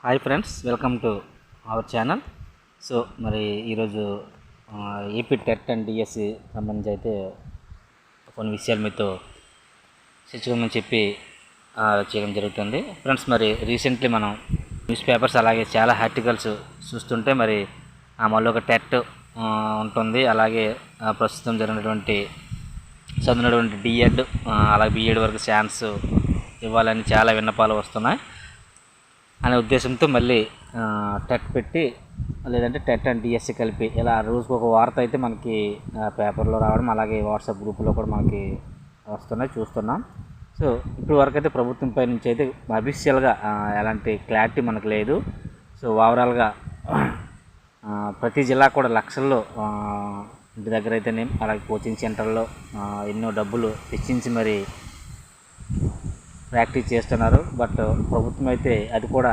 Hi friends, welcome to our channel. So మరి ఈరోజు AP TET and DSC సంబంధించి అయితే కొన్ని విషయాలు మీతో చర్చించమని చెప్పి చేయడం జరుగుతుంది. ఫ్రెండ్స్, మరి రీసెంట్లీ మనం న్యూస్ పేపర్స్ అలాగే చాలా ఆర్టికల్స్ చూస్తుంటే మరి మళ్ళీ ఒక టెట్ ఉంటుంది, అలాగే ప్రస్తుతం జరిగినటువంటి చదివినటువంటి డిఎడ్ అలాగే బిఎడ్ వరకు ఛాన్స్ ఇవ్వాలని చాలా విన్నపాలు వస్తున్నాయి అనే ఉద్దేశంతో మళ్ళీ టెట్ పెట్టి లేదంటే టెట్ అండ్ డిఎస్సి కలిపి ఇలా రోజుకు ఒక వార్త అయితే మనకి పేపర్లో రావడం, అలాగే వాట్సాప్ గ్రూప్లో కూడా మనకి వస్తున్నాయి, చూస్తున్నాం. సో ఇప్పుడు వరకు అయితే ప్రభుత్వం పై నుంచి అయితే అఫీషియల్గా ఎలాంటి క్లారిటీ మనకు లేదు. సో ఓవరాల్గా ప్రతి జిల్లా కూడా లక్షల్లో ఇంటి దగ్గర అయితేనే అలాగే కోచింగ్ సెంటర్లో ఎన్నో డబ్బులు వెచ్చించి మరి ప్రాక్టీస్ చేస్తున్నారు. బట్ ప్రభుత్వం అయితే అది కూడా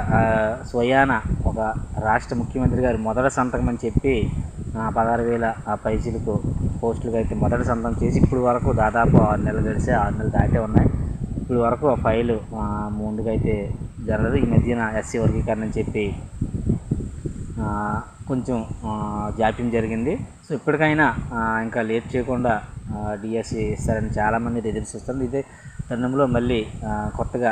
స్వయాన ఒక రాష్ట్ర ముఖ్యమంత్రి గారు మొదటి సంతకం అని చెప్పి 16,000 పైసలకు పోస్టులకు అయితే మొదటి సంతకం చేసి ఇప్పుడు వరకు దాదాపు 6 నెలలు గడిచే 6 నెలలు దాటే ఉన్నాయి. ఇప్పుడు వరకు ఆ ఫైలు ముందుగా అయితే జరగదు. ఈ మధ్యన ఎస్సీ వర్గీకరణ అని చెప్పి కొంచెం జాప్యం జరిగింది. సో ఇప్పటికైనా ఇంకా లేట్ చేయకుండా డిఎస్సి ఇస్తారని చాలామంది ఎదురు చూస్తారు. ఇదే తరుణంలో మళ్ళీ కొత్తగా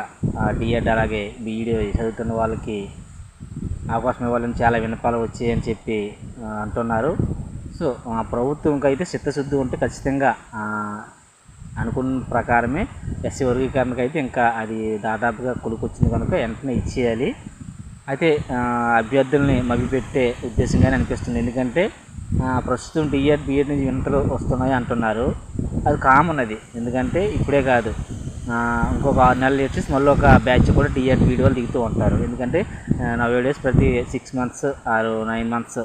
డిఎడ్ అలాగే బీఈడీ చదువుతున్న వాళ్ళకి అవకాశం ఇవ్వాలని చాలా విన్నపాలు వచ్చాయని చెప్పి అంటున్నారు. సో ప్రభుత్వంకి అయితే చిత్తశుద్ధి ఉంటే ఖచ్చితంగా అనుకున్న ప్రకారమే ఎస్సీ వర్గీకరణకు అయితే ఇంకా అది దాదాపుగా కొలుకొచ్చింది కనుక వెంటనే ఇచ్చేయాలి. అయితే అభ్యర్థుల్ని మభ్యపెట్టే ఉద్దేశంగానే అనిపిస్తుంది. ఎందుకంటే ప్రస్తుతం డిఎడ్ బిఎడ్ నుంచి వినతలు వస్తున్నాయి అంటున్నారు. అది కామన్, అది ఎందుకంటే ఇప్పుడే కాదు, ఇంకొక 6 నెలలు వచ్చేసి మళ్ళీ ఒక బ్యాచ్ కూడా డిఎడ్ బీఈడీ వాళ్ళు దిగుతూ ఉంటారు. ఎందుకంటే నవేడేస్ ప్రతి 6 మంత్స్ ఆర్ 9 మంత్స్,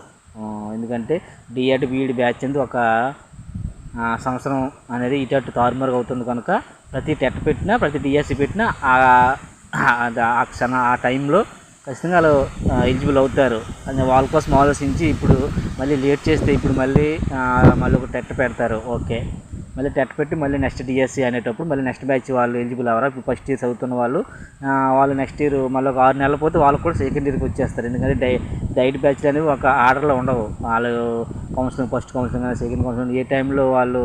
ఎందుకంటే డిఎడ్ బీఈడీ బ్యాచ్ అనేది ఒక సంవత్సరం అనేది ఇటు తారుమారుగా అవుతుంది కనుక ప్రతి టెట్ పెట్టినా ప్రతి డిఎస్సి పెట్టినా ఆ టైంలో ఖచ్చితంగా వాళ్ళు ఎలిజిబుల్ అవుతారు అని వాళ్ళ కోసం ఆలోచించి ఇప్పుడు మళ్ళీ లేట్ చేస్తే ఇప్పుడు మళ్ళీ ఒక టెట్ పెడతారు. ఓకే, మళ్ళీ టెట్ పెట్టి మళ్ళీ నెక్స్ట్ డిఎస్సి అనేటప్పుడు మళ్ళీ నెక్స్ట్ బ్యాచ్ వాళ్ళు ఎలిజిబుల్ అవ్వరా? ఇప్పుడు ఫస్ట్ ఇయర్ చదువుతున్న వాళ్ళు నెక్స్ట్ ఇయర్ మళ్ళీ ఒక 6 నెలలు పోతే వాళ్ళు కూడా సెకండ్ ఇయర్కి వచ్చేస్తారు. ఎందుకంటే డైట్ బ్యాచ్లు అనేవి ఒక ఆర్డర్లో ఉండవు. వాళ్ళు కౌన్సిలింగ్, ఫస్ట్ కౌన్సిలింగ్ కానీ సెకండ్ కౌన్సిలింగ్ ఏ టైంలో వాళ్ళు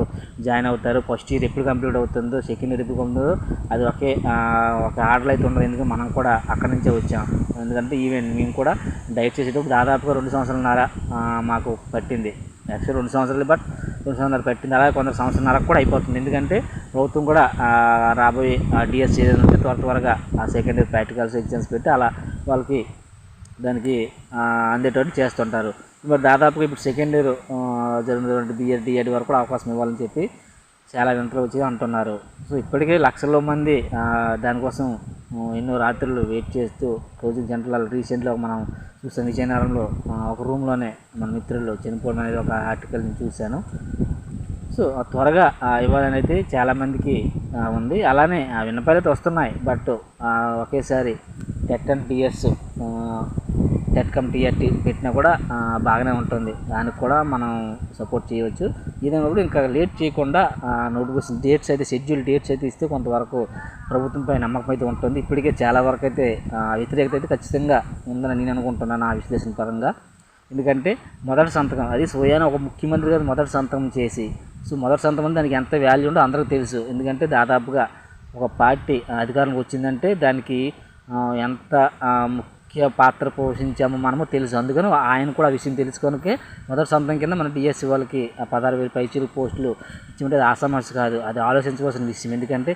జాయిన్ అవుతారు, ఫస్ట్ ఇయర్ ఎప్పుడు కంప్లీట్ అవుతుందో, సెకండ్ ఇయర్ ఎప్పుడు ఉంటుందో అది ఒక ఆర్డర్లో అయితే ఉండదు. ఎందుకంటే మనం కూడా అక్కడి నుంచే వచ్చాం. ఎందుకంటే ఈవెన్ మేము కూడా డైట్ చేసేటప్పుడు దాదాపుగా 2 సంవత్సరాలన్నర మాకు పట్టింది. యాక్చువల్ 2 సంవత్సరాలు, బట్ 2 సంవత్సరాలు పట్టింది. అలాగే కొందరు సంవత్సరాలన్నర కూడా అయిపోతుంది. ఎందుకంటే ప్రభుత్వం కూడా రాబోయే డిఎస్సి ఏదైనా త్వరగా సెకండ్ ఇయర్ ప్రాక్టికల్స్ ఎగ్జామ్స్ పెట్టి అలా వాళ్ళకి దానికి అందేటట్టు చేస్తుంటారు. మరి దాదాపుగా ఇప్పుడు సెకండ్ ఇయర్ జరిగినటువంటి బిఎడ్ డిఎడ్ వరకు కూడా అవకాశం ఇవ్వాలని చెప్పి చాలా వింటలు వచ్చి అంటున్నారు. సో ఇప్పటికే లక్షల్లో మంది దానికోసం ఎన్నో రాత్రులు వెయిట్ చేస్తూ కోచింగ్ సెంటర్లలో రీసెంట్గా మనం చూసాం. విజయనగరంలో ఒక రూమ్లోనే మన మిత్రులు చనిపోవడం అనేది ఒక ఆర్టికల్ నేను చూశాను. సో త్వరగా ఇవ్వాలని అయితే చాలామందికి ఉంది. అలానే విన్నపాలు అయితే వస్తున్నాయి. బట్ ఒకేసారి TET and DS TET cum TRT పెట్టినా కూడా బాగానే ఉంటుంది. దానికి కూడా మనం సపోర్ట్ చేయవచ్చు. ఇదన్నప్పుడు ఇంకా లేట్ చేయకుండా నోటిఫికేషన్ డేట్స్ అయితే, షెడ్యూల్ డేట్స్ అయితే ఇస్తే కొంతవరకు ప్రభుత్వంపై నమ్మకం అయితే ఉంటుంది. ఇప్పటికే చాలా వరకు అయితే వ్యతిరేకత అయితే ఖచ్చితంగా ఉందని నేను అనుకుంటున్నాను నా విశ్లేషణ పరంగా. ఎందుకంటే మొదటి సంతకం, అది స్వయాన ఒక ముఖ్యమంత్రి గారు మొదటి సంతకం చేసి, సో మొదటి సంతకం దానికి ఎంత వాల్యూ ఉందో అందరికీ తెలుసు. ఎందుకంటే దాదాపుగా ఒక పార్టీ అధికారంలోకి వచ్చిందంటే దానికి ఎంత ముఖ్య పాత్ర పోషించామో మనము తెలుసు. అందుకని ఆయన కూడా ఆ విషయం తెలుసుకొనికే మొదటి సంతకం కింద మన డిఎస్సి వాళ్ళకి 16,000 పైచీలు పోస్టులు ఇచ్చి అది ఆసమస్య కాదు, అది ఆలోచించవలసిన విషయం. ఎందుకంటే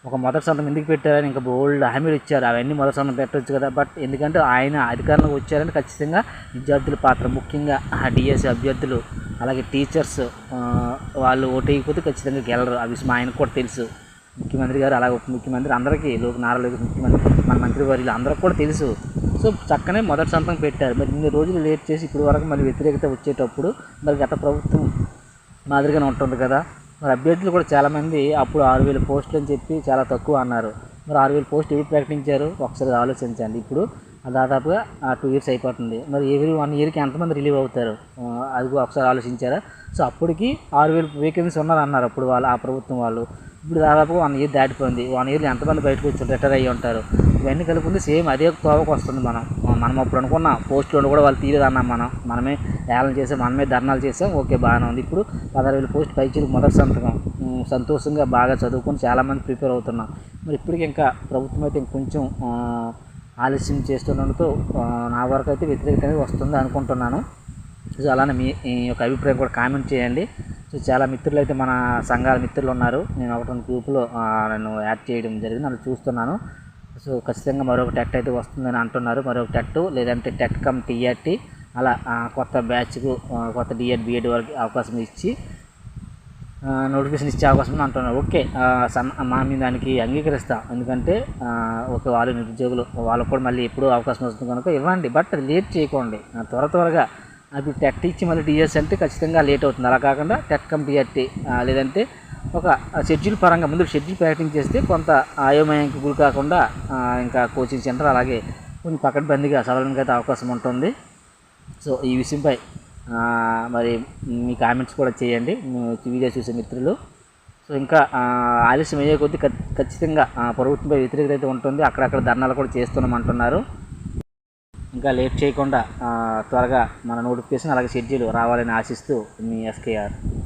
ఒక మొదటి సంతకం ఎందుకు పెట్టారని ఇంకా బోల్డ్ హామీలు ఇచ్చారు, అవన్నీ మొదటి సంతకం పెట్టవచ్చు కదా. బట్ ఎందుకంటే ఆయన అధికారంలోకి వచ్చారని ఖచ్చితంగా విద్యార్థుల పాత్ర, ముఖ్యంగా డిఎస్సి అభ్యర్థులు అలాగే టీచర్స్ వాళ్ళు ఓటేయకపోతే ఖచ్చితంగా గెలరు. ఆ విషయం ఆయనకు కూడా తెలుసు. ముఖ్యమంత్రి గారు అలాగే ఉప ముఖ్యమంత్రి అందరికీ నారా లోకేష్ ముఖ్యమంత్రి, మన మంత్రి వారిలు అందరికీ కూడా తెలుసు. సో చక్కనే మొదటి సంతకం పెట్టారు. మరి ఇన్ని రోజులు లేట్ చేసి ఇప్పుడు వరకు మళ్ళీ వ్యతిరేకత వచ్చేటప్పుడు మరి గత ప్రభుత్వం మాదిరిగానే ఉంటుంది కదా. మరి అభ్యర్థులు కూడా చాలామంది అప్పుడు 6,000 పోస్టులు అని చెప్పి చాలా తక్కువ అన్నారు. మరి 6,000 పోస్టులు ఎప్పుడు ప్రకటించారు ఒకసారి ఆలోచించండి. ఇప్పుడు దాదాపుగా 2 ఇయర్స్ అయిపోతుంది. మరి ఎవ్రీ 1 ఇయర్కి ఎంతమంది రిలీవ్ అవుతారు అది ఒకసారి ఆలోచించారా? సో అప్పటికి 6,000 వేకెన్సీ ఉన్నారన్నారు అప్పుడు ఆ ప్రభుత్వం వాళ్ళు. ఇప్పుడు దాదాపు 1 ఇయర్ దాటిపోయింది. 1 ఇయర్లో ఎంతమంది బయటకు వచ్చి రిటైర్ అయ్యి ఉంటారు. ఇవన్నీ కలుపుకుంటే సేమ్ అదే తోవకు వస్తుంది. మనం అప్పుడు అనుకున్న పోస్టులు కూడా వాళ్ళు తీయలేదన్నాం. మనమే ఏలం చేసాం, మనమే ధర్నాలు చేసాం, ఓకే బాగానే ఉంది. ఇప్పుడు 16,000 పోస్ట్ పైచీలకు మొదటి సంతకం. సంతోషంగా బాగా చదువుకొని చాలామంది ప్రిపేర్ అవుతున్నాం. మరి ఇప్పటికి ఇంకా ప్రభుత్వం అయితే ఇంకొంచెం ఆలస్యం చేస్తుండడంతో నా వరకు అయితే వ్యతిరేకత వస్తుంది అనుకుంటున్నాను. సో అలానే మీ యొక్క అభిప్రాయం కూడా కామెంట్ చేయండి. సో చాలా మిత్రులు అయితే మన సంఘాల మిత్రులు ఉన్నారు. నేను ఒకటి గ్రూపులో నన్ను యాడ్ చేయడం జరిగింది, నన్ను చూస్తున్నాను. సో ఖచ్చితంగా మరొక టెట్ అయితే వస్తుందని అంటున్నారు. మరొక టెట్ లేదంటే టెట్ కమ్ టీఆర్టీ అలా కొత్త బ్యాచ్కు కొత్త డిఎడ్ బిఎడ్ వరకు అవకాశం ఇచ్చి నోటిఫికేషన్ ఇచ్చే అవకాశం ఉంది అంటున్నారు. ఓకే, మేము దానికి అంగీకరిస్తాం. ఎందుకంటే ఓకే, వాళ్ళు నిరుద్యోగులు, వాళ్ళకు కూడా మళ్ళీ ఎప్పుడూ అవకాశం వస్తుంది కనుక ఇవ్వండి. బట్ అది లేట్ చేయకండి, త్వరగా. ఇప్పుడు టెట్ ఇచ్చి మళ్ళీ డిఎస్ అంటే ఖచ్చితంగా లేట్ అవుతుంది. అలా కాకుండా టెట్ కమ్ టీఆర్టీ లేదంటే ఒక షెడ్యూల్ పరంగా ముందు షెడ్యూల్ ప్యాకింగ్ చేస్తే కొంత అయోమయంకి గురి కాకుండా ఇంకా కోచింగ్ సెంటర్ అలాగే కొంచెం పకడ్బందీగా చదవడానికి అయితే అవకాశం ఉంటుంది. సో ఈ విషయంపై మరి మీ కామెంట్స్ కూడా చేయండి వీడియో చూసే మిత్రులు. సో ఇంకా ఆలస్యం అయ్యే కొద్దీ ఖచ్చితంగా ప్రభుత్వంపై వ్యతిరేకత అయితే ఉంటుంది. అక్కడక్కడ ధర్నాలు కూడా చేస్తున్నామంటున్నారు. ఇంకా లేట్ చేయకుండా త్వరగా మన నోటిఫికేషన్ అలాగే షెడ్యూల్ రావాలని ఆశిస్తూ మీ ఎస్కేఆర్.